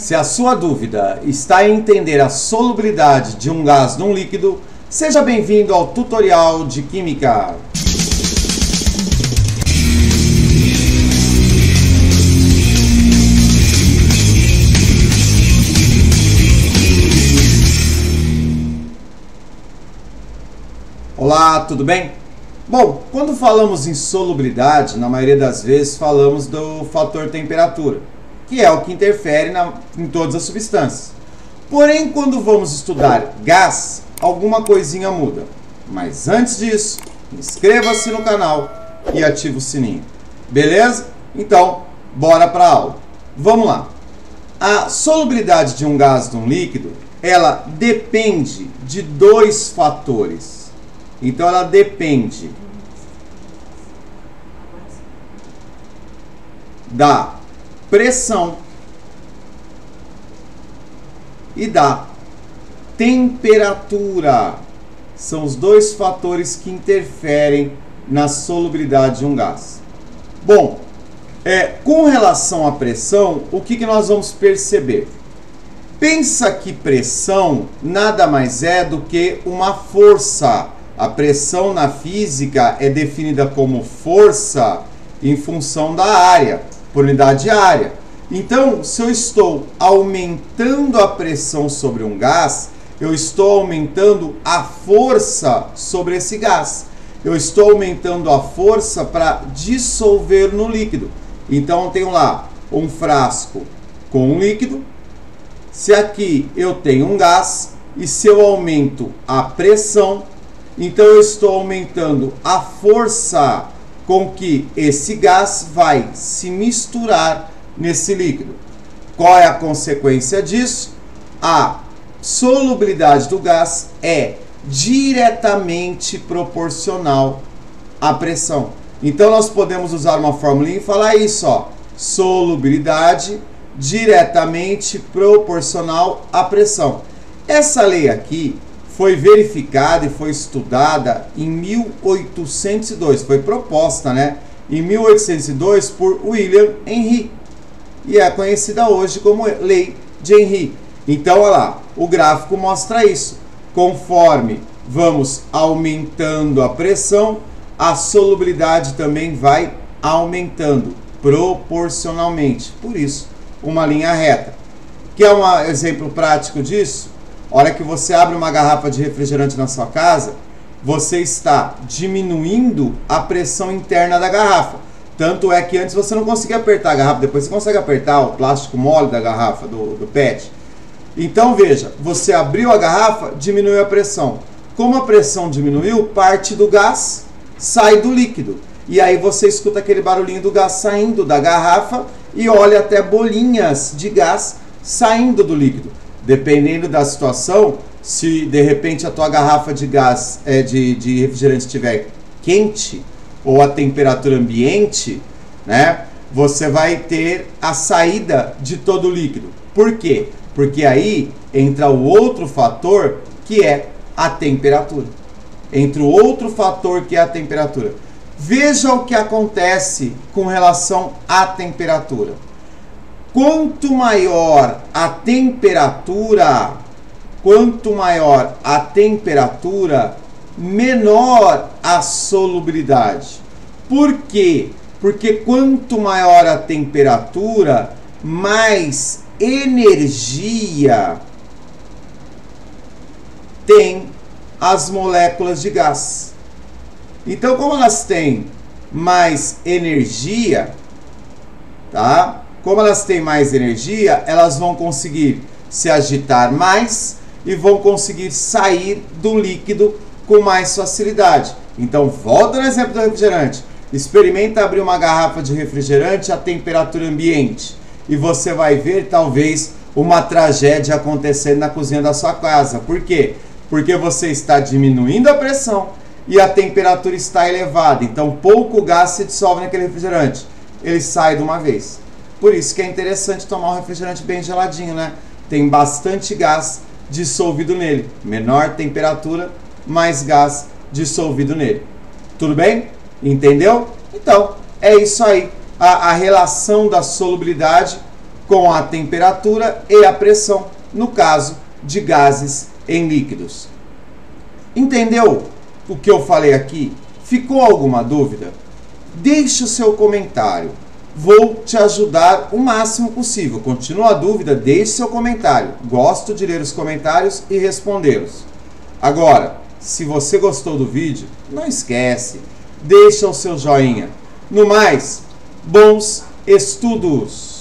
Se a sua dúvida está em entender a solubilidade de um gás num líquido, seja bem-vindo ao tutorial de Química. Olá, tudo bem? Bom, quando falamos em solubilidade, na maioria das vezes falamos do fator temperatura, que é o que interfere em todas as substâncias. Porém, quando vamos estudar gás, alguma coisinha muda. Mas antes disso, inscreva-se no canal e ative o sininho. Beleza? Então, bora para a aula. Vamos lá. A solubilidade de um gás num líquido, ela depende de dois fatores. Então, ela depende da pressão e da temperatura. São os dois fatores que interferem na solubilidade de um gás. Bom, com relação à pressão, o que nós vamos perceber? Pensa que pressão nada mais é do que uma força. A pressão na física é definida como força em função da área, por unidade de área. Então, se eu estou aumentando a pressão sobre um gás, eu estou aumentando a força sobre esse gás. Eu estou aumentando a força para dissolver no líquido. Então, eu tenho lá um frasco com um líquido. Se aqui eu tenho um gás, e se eu aumento a pressão, então eu estou aumentando a força com que esse gás vai se misturar nesse líquido. Qual é a consequência disso? A solubilidade do gás é diretamente proporcional à pressão. Então nós podemos usar uma formulinha e falar isso, ó. Solubilidade diretamente proporcional à pressão. Essa lei aqui foi verificada e foi estudada em 1802, foi proposta, né, em 1802 por William Henry, e é conhecida hoje como Lei de Henry. Então, olha lá, o gráfico mostra isso. Conforme vamos aumentando a pressão, a solubilidade também vai aumentando proporcionalmente. Por isso, uma linha reta. Quer um exemplo prático disso? A hora que você abre uma garrafa de refrigerante na sua casa, você está diminuindo a pressão interna da garrafa. Tanto é que antes você não conseguia apertar a garrafa, depois você consegue apertar o plástico mole da garrafa, do PET. Então veja, você abriu a garrafa, diminuiu a pressão. Como a pressão diminuiu, parte do gás sai do líquido. E aí você escuta aquele barulhinho do gás saindo da garrafa e olha até bolinhas de gás saindo do líquido. Dependendo da situação, se de repente a tua garrafa de gás de refrigerante estiver quente ou a temperatura ambiente, né, você vai ter a saída de todo o líquido. Por quê? Porque aí entra o outro fator que é a temperatura. Entra o outro fator que é a temperatura. Veja o que acontece com relação à temperatura. Quanto maior a temperatura, menor a solubilidade. Por quê? Porque quanto maior a temperatura, mais energia tem as moléculas de gás. Então, como elas têm mais energia, tá? Como elas têm mais energia, elas vão conseguir se agitar mais e vão conseguir sair do líquido com mais facilidade. Então, volta no exemplo do refrigerante. Experimenta abrir uma garrafa de refrigerante a temperatura ambiente e você vai ver, talvez, uma tragédia acontecendo na cozinha da sua casa. Por quê? Porque você está diminuindo a pressão e a temperatura está elevada. Então, pouco gás se dissolve naquele refrigerante. Ele sai de uma vez. Por isso que é interessante tomar um refrigerante bem geladinho, né? Tem bastante gás dissolvido nele. Menor temperatura, mais gás dissolvido nele. Tudo bem? Entendeu? Então, é isso aí. A relação da solubilidade com a temperatura e a pressão, no caso de gases em líquidos. Entendeu o que eu falei aqui? Ficou alguma dúvida? Deixe o seu comentário. Vou te ajudar o máximo possível. Continua a dúvida? Deixe seu comentário. Gosto de ler os comentários e respondê-los. Agora, se você gostou do vídeo, não esquece, deixa o seu joinha. No mais, bons estudos!